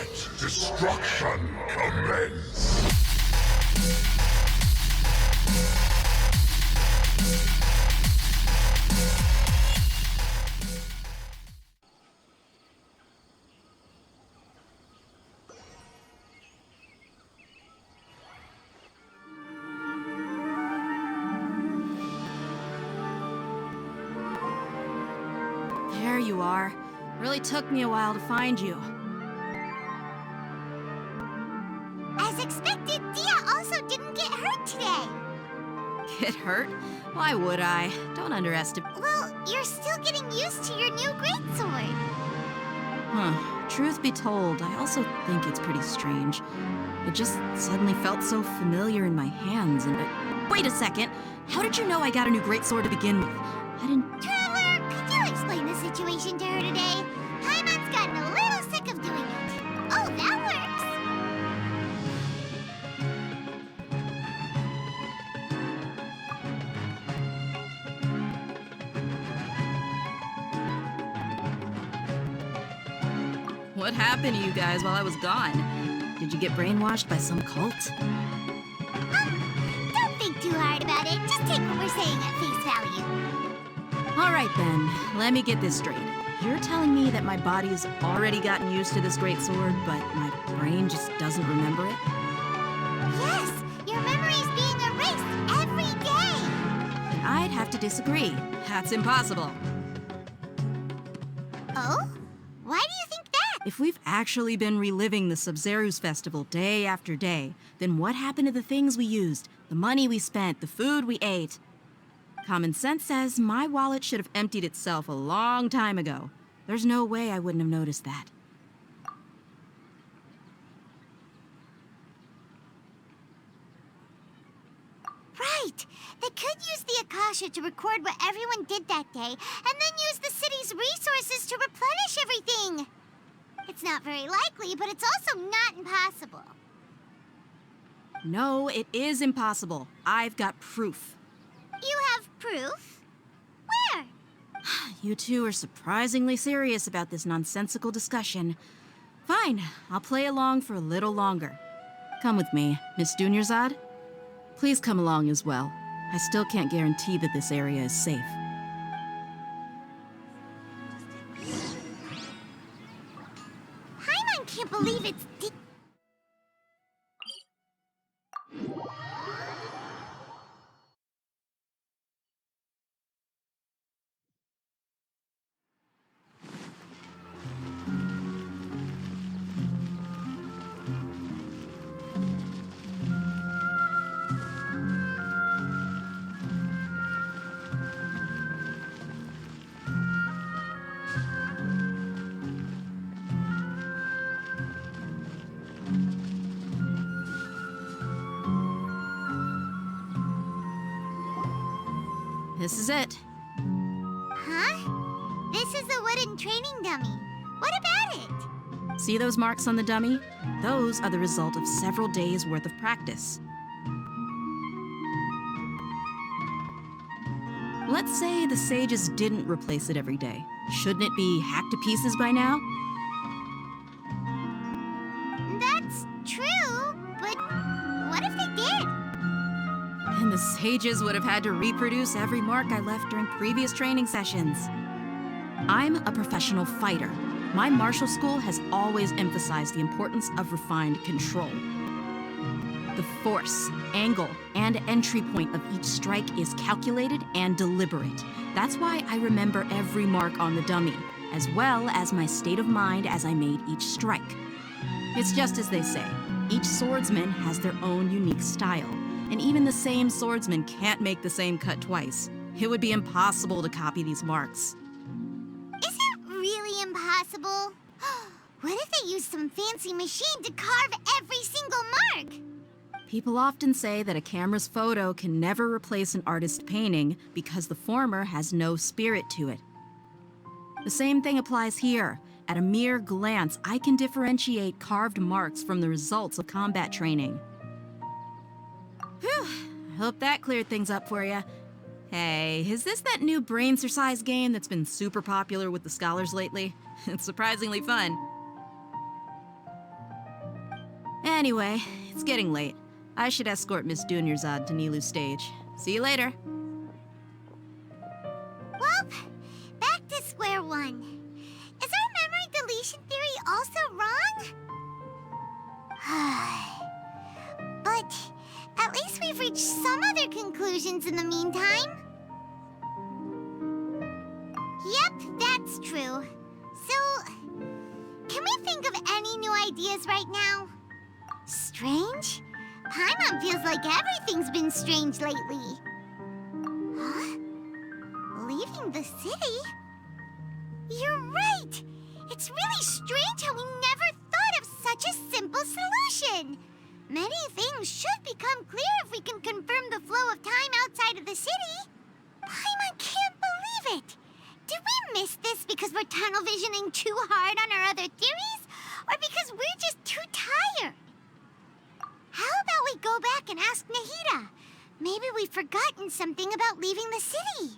Let destruction commence! There you are. Really took me a while to find you. As expected, Dia also didn't get hurt today. Get hurt? Why would I? Don't underestimate. Well, you're still getting used to your new greatsword. Huh. Truth be told, I also think it's pretty strange. It just suddenly felt so familiar in my hands and... Wait a second! How did you know I got a new greatsword to begin with? I didn't... Traveler, could you explain the situation to her today? Paimon's gotten a little sick of doing it. Oh, that works. What happened to you guys while I was gone? Did you get brainwashed by some cult? Don't think too hard about it. Just take what we're saying at face value. Alright then, let me get this straight. You're telling me that my body's already gotten used to this greatsword, but my brain just doesn't remember it? Yes, your memory's being erased every day. I'd have to disagree. That's impossible. Oh? Why do you think that? If we've actually been reliving the SUMERU's festival day after day, then what happened to the things we used, the money we spent, the food we ate? Common sense says my wallet should have emptied itself a long time ago. There's no way I wouldn't have noticed that. Right. They could use the akasha to record what everyone did that day, and then use the city's resources to replenish everything. It's not very likely, but it's also not impossible. No, it is impossible. I've got proof. You have proof? Where? You two are surprisingly serious about this nonsensical discussion. Fine, I'll play along for a little longer. Come with me, Miss Dunyarzad. Please come along as well. I still can't guarantee that this area is safe. Paimon can't believe it's... This is it. Huh? This is a wooden training dummy. What about it? See those marks on the dummy? Those are the result of several days' worth of practice. Let's say the sages didn't replace it every day. Shouldn't it be hacked to pieces by now? That's true, but what if they did? And the sages would have had to reproduce every mark I left during previous training sessions. I'm a professional fighter. My martial school has always emphasized the importance of refined control. The force, angle, and entry point of each strike is calculated and deliberate. That's why I remember every mark on the dummy, as well as my state of mind as I made each strike. It's just as they say, each swordsman has their own unique style, and even the same swordsman can't make the same cut twice. It would be impossible to copy these marks. Is it really impossible? What if they used some fancy machine to carve every single mark? People often say that a camera's photo can never replace an artist's painting because the former has no spirit to it. The same thing applies here. At a mere glance, I can differentiate carved marks from the results of combat training. Whew, I hope that cleared things up for you. Hey, is this that new brain exercise game that's been super popular with the scholars lately? It's surprisingly fun. Anyway, it's getting late. I should escort Miss Dunyarzad to Nilu's stage. See you later. Well, back to square one. Is our memory deletion theory also wrong? But at least we've reached some other conclusions in the meantime. Yep, that's true. So, can we think of any new ideas right now? Strange? Paimon feels like everything's been strange lately. Huh? Leaving the city? You're right! It's really strange how we never thought of such a simple solution! Many things should become clear if we can confirm the flow of time outside of the city. Paimon can't believe it! Did we miss this because we're tunnel visioning too hard on our other theories? Or because we're just too tired? How about we go back and ask Nahida? Maybe we've forgotten something about leaving the city.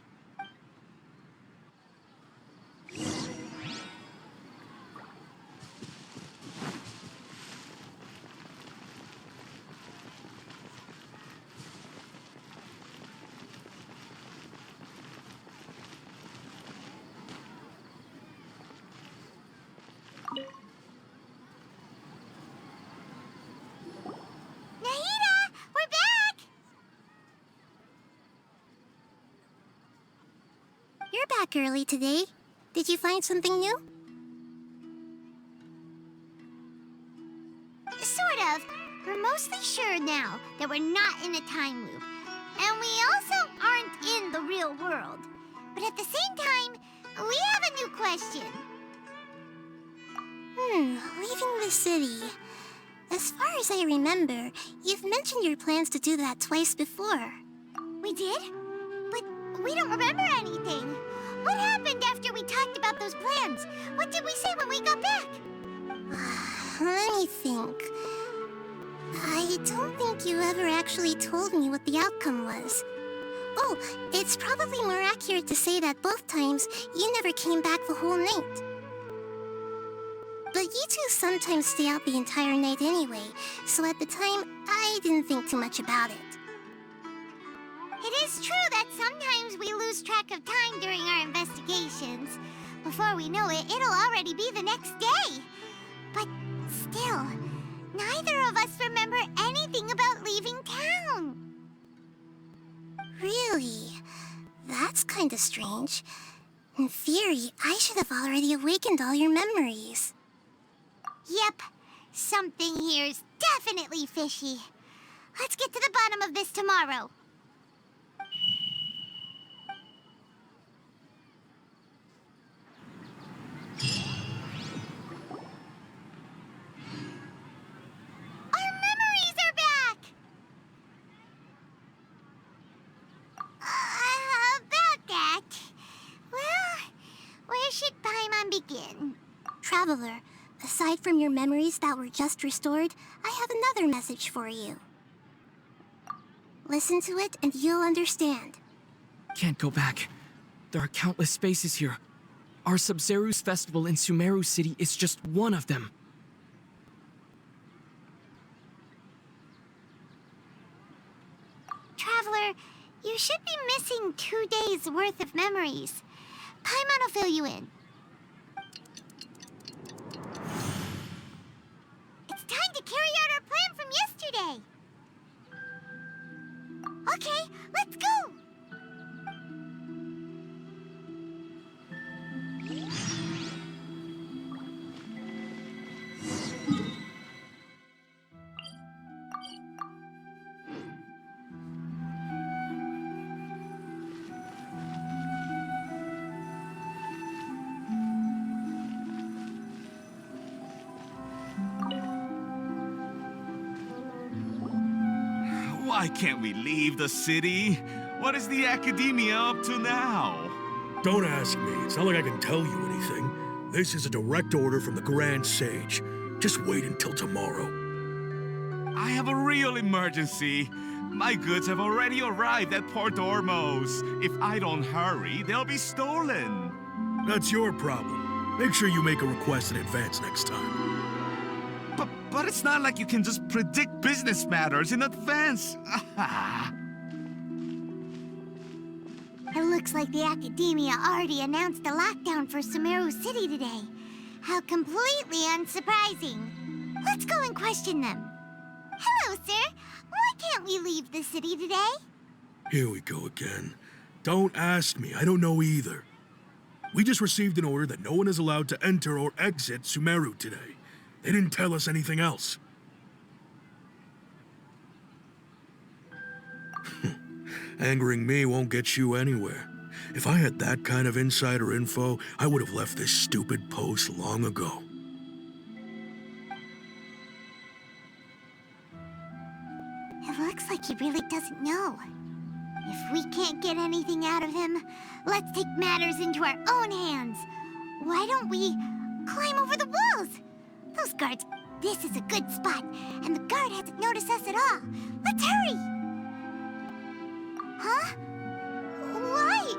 You're back early today. Did you find something new? Sort of. We're mostly sure now that we're not in a time loop. And we also aren't in the real world. But at the same time, we have a new question. Leaving the city. As far as I remember, you've mentioned your plans to do that twice before. We did? But we don't remember anything. What happened after we talked about those plans? What did we say when we got back? Let me think. I don't think you ever actually told me what the outcome was. Oh, it's probably more accurate to say that both times you never came back the whole night. But you two sometimes stay out the entire night anyway, so at the time, I didn't think too much about it. It is true that sometimes we lose track of time during our investigations. Before we know it, it'll already be the next day. But still, neither of us remember anything about leaving town. Really? That's kinda strange. In theory, I should have already awakened all your memories. Yep, something here's definitely fishy. Let's get to the bottom of this tomorrow. Begin. Traveler, aside from your memories that were just restored, I have another message for you. Listen to it and you'll understand. Can't go back. There are countless spaces here. Our Sub-Zeru's festival in SUMERU City is just one of them. Traveler, you should be missing 2 days worth of memories. Paimon will fill you in. Time to carry out our plan from yesterday. Okay, let's go. Why can't we leave the city? What is the academia up to now? Don't ask me. It's not like I can tell you anything. This is a direct order from the Grand Sage. Just wait until tomorrow. I have a real emergency. My goods have already arrived at Port Ormos. If I don't hurry, they'll be stolen. That's your problem. Make sure you make a request in advance next time. But it's not like you can just predict business matters in advance. It looks like the academia already announced a lockdown for Sumeru City today. How completely unsurprising. Let's go and question them. Hello, sir. Why can't we leave the city today? Here we go again. Don't ask me, I don't know either. We just received an order that no one is allowed to enter or exit Sumeru today. They didn't tell us anything else. Angering me won't get you anywhere. If I had that kind of insider info, I would have left this stupid post long ago. It looks like he really doesn't know. If we can't get anything out of him, let's take matters into our own hands. Why don't we climb over the walls? Those guards, this is a good spot, and the guard hasn't noticed us at all. Let's hurry! Huh? Why?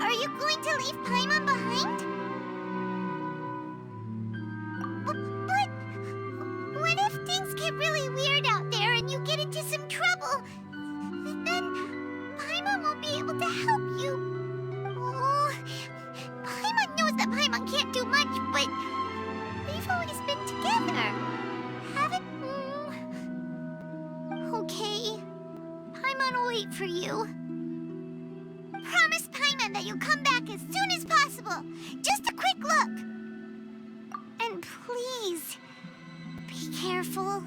Are you going to leave Paimon behind? But what if things get really weird out there and you get into some trouble? Then Paimon won't be able to help you. Oh, Paimon knows that Paimon can't do much, but we've always been together, haven't we? Okay. Paimon will wait for you. Promise Paimon that you'll come back as soon as possible. Just a quick look. And please, be careful.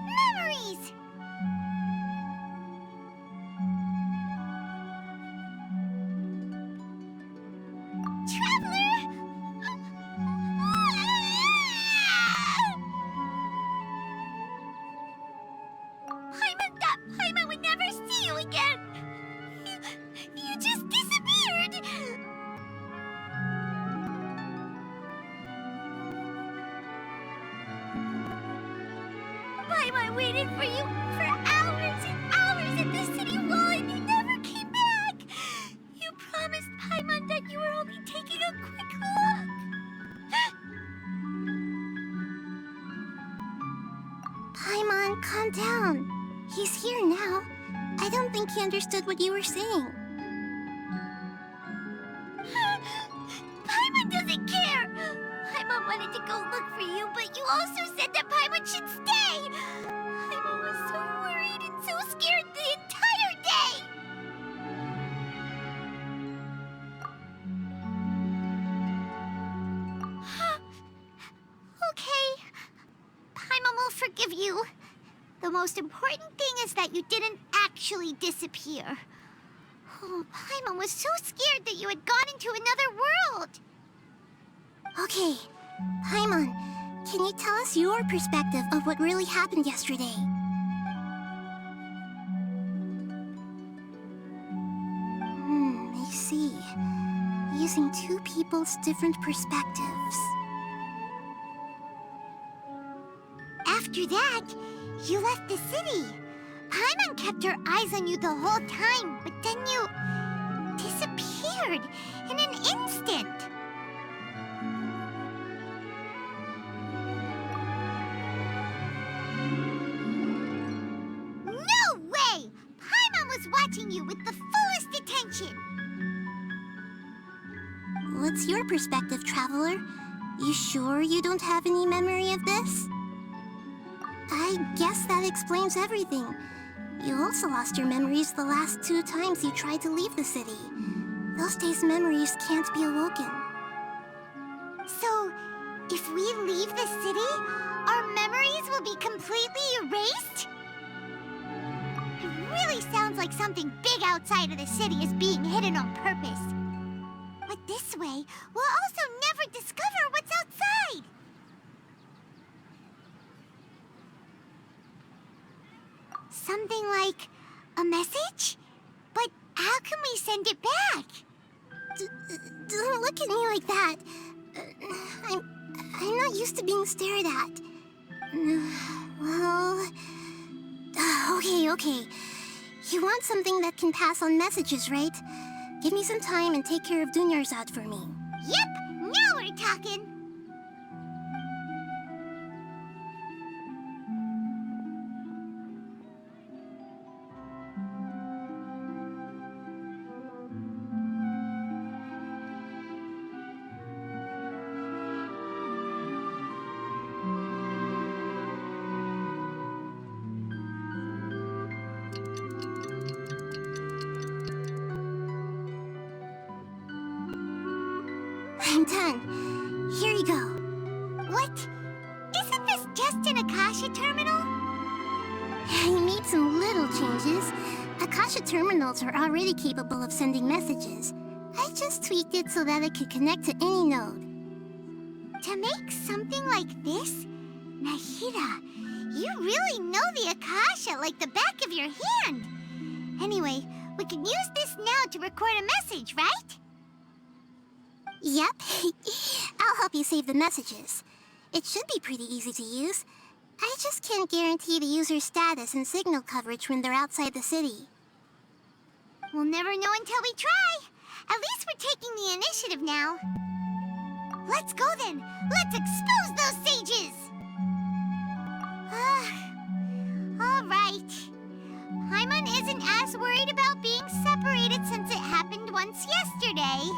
Memories! Traveler! Paimon thought Paimon would never see you again! You just disappeared! Paimon waited for you for hours and hours at the city wall and you never came back! You promised Paimon that you were only taking a quick look! Paimon, calm down. He's here now. I don't think he understood what you were saying. Paimon doesn't care! Paimon wanted to go look for you, but you also said that Paimon should stay! Paimon was so worried and so scared the entire day! Okay. Paimon will forgive you. The most important thing is that you didn't actually disappear. Oh, Paimon was so scared that you had gone into another world. Okay, Paimon, can you tell us your perspective of what really happened yesterday? I see. Using two people's different perspectives. After that, you left the city. Paimon kept her eyes on you the whole time, but then you disappeared in an instant. No way! Paimon was watching you with the fullest attention. What's your perspective, Traveler? You sure you don't have any memory of this? I guess that explains everything. You also lost your memories the last 2 times you tried to leave the city. Those days' memories can't be awoken. So, if we leave the city, our memories will be completely erased? It really sounds like something big outside of the city is being hidden on purpose. But this way, we'll also never discover what's outside. Something like a message? But how can we send it back? Don't look at me like that. I'm not used to being stared at. Well... Okay. You want something that can pass on messages, right? Give me some time and take care of Dunyarzad for me. Yep! Now we're talking! I'm done. Here you go. What? Isn't this just an Akasha terminal? I made some little changes. Akasha terminals are already capable of sending messages. I just tweaked it so that it could connect to any node. To make something like this? Nahida, you really know the Akasha like the back of your hand. Anyway, we can use this now to record a message, right? Yep. I'll help you save the messages. It should be pretty easy to use. I just can't guarantee the user's status and signal coverage when they're outside the city. We'll never know until we try. At least we're taking the initiative now. Let's go then. Let's expose those sages! All right. Paimon isn't as worried about being separated since it happened once yesterday.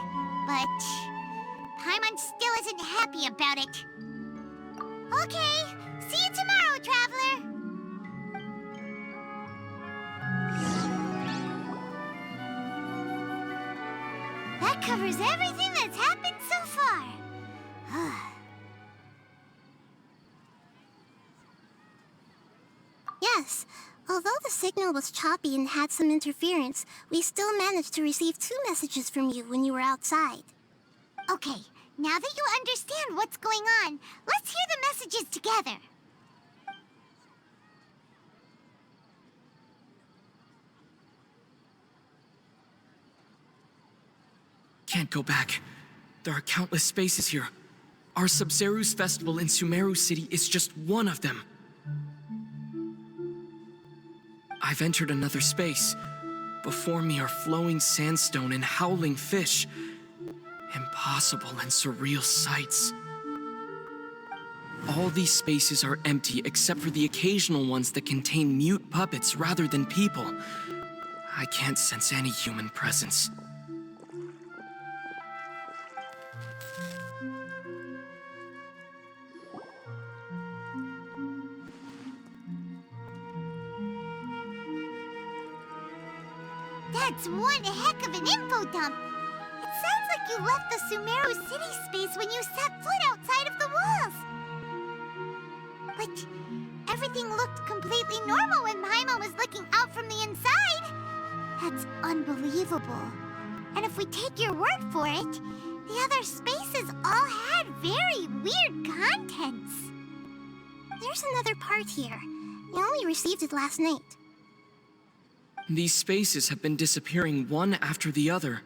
But Paimon still isn't happy about it. Okay, see you tomorrow, Traveler! That covers everything that's happened so far. Yes, although the signal was choppy and had some interference, we still managed to receive 2 messages from you when you were outside. Okay, now that you understand what's going on, let's hear the messages together. Can't go back. There are countless spaces here. Our Subzeru's festival in SUMERU City is just one of them. I've entered another space. Before me are flowing sandstone and howling fish. Impossible and surreal sights. All these spaces are empty except for the occasional ones that contain mute puppets rather than people. I can't sense any human presence. That's one heck of an info dump. It sounds like you left the Sumeru city space when you set foot outside of the walls. But everything looked completely normal when Paimon was looking out from the inside. That's unbelievable. And if we take your word for it, the other spaces all had very weird contents. There's another part here. You only received it last night. These spaces have been disappearing one after the other,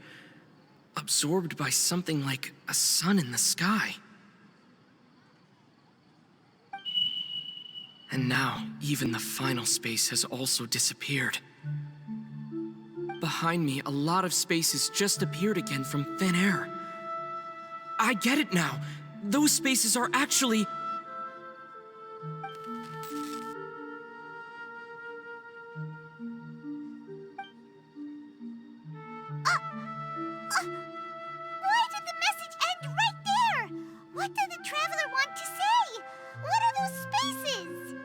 absorbed by something like a sun in the sky. And now, even the final space has also disappeared. Behind me, a lot of spaces just appeared again from thin air. I get it now. Those spaces are actually... Why did the message end right there? What did the Traveler want to say? What are those spaces?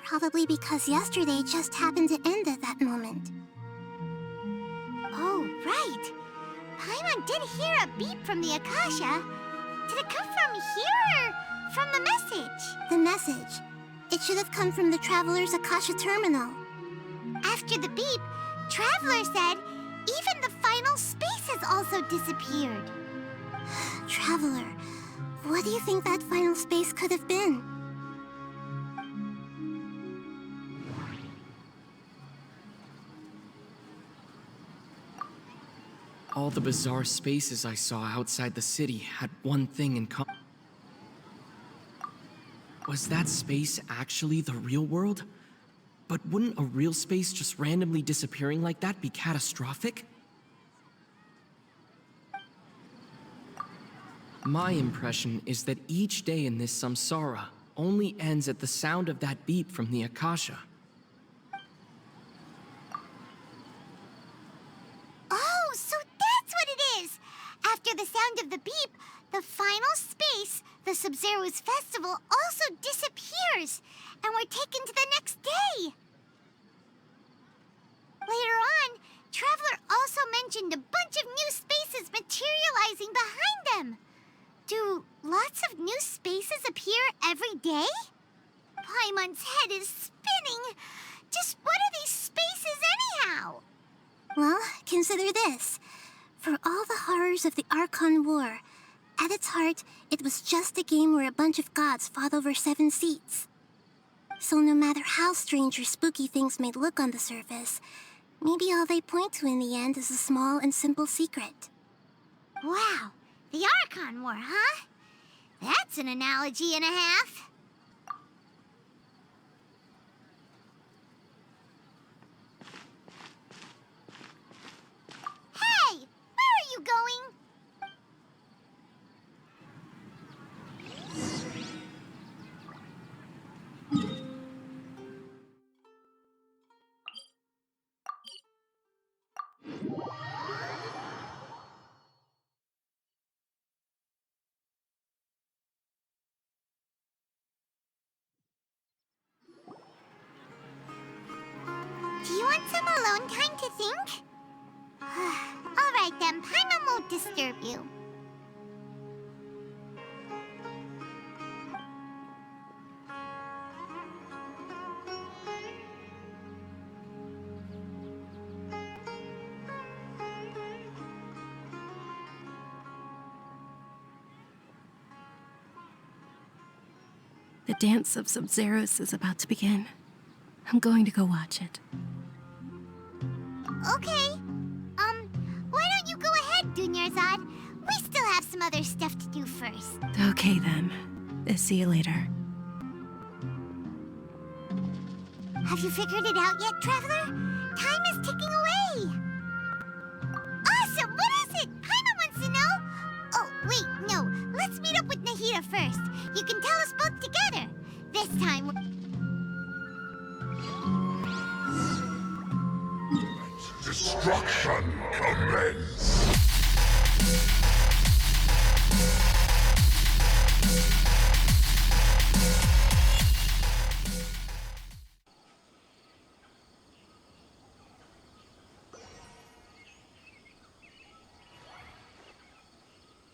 Probably because yesterday just happened to end at that moment. Oh, right. Paimon did hear a beep from the Akasha. Did it come from here or from the message? The message. It should have come from the Traveler's Akasha terminal. After the beep, Traveler said even the final spaces also disappeared. Traveler, what do you think that final space could have been? All the bizarre spaces I saw outside the city had one thing in common. Was that space actually the real world? But wouldn't a real space just randomly disappearing like that be catastrophic? My impression is that each day in this samsara only ends at the sound of that beep from the akasha. Oh, so that's what it is! After the sound of the beep, the final space, the SUMERU's festival, also disappears, and we're taken to the next day. Later on, Traveler also mentioned a bunch of new spaces materializing behind them. Do lots of new spaces appear every day? Paimon's head is spinning. Just what are these spaces anyhow? Well, consider this. For all the horrors of the Archon War, at its heart, it was just a game where a bunch of gods fought over 7 seats. So no matter how strange or spooky things may look on the surface, maybe all they point to in the end is a small and simple secret. Wow, the Archon War, huh? That's an analogy and a half. Hey, where are you going? Do you want some alone time to think? All right then, Paimon won't disturb you. The dance of Sub-Zeros is about to begin. I'm going to go watch it. Okay. Why don't you go ahead, Dunyarzad? We still have some other stuff to do first. Okay then. See you later. Have you figured it out yet, Traveler? Time is ticking away. Awesome! What is it? Paimon wants to know. Oh, wait, no. Let's meet up with Nahida first. You can tell us both together. This time... Destruction commence!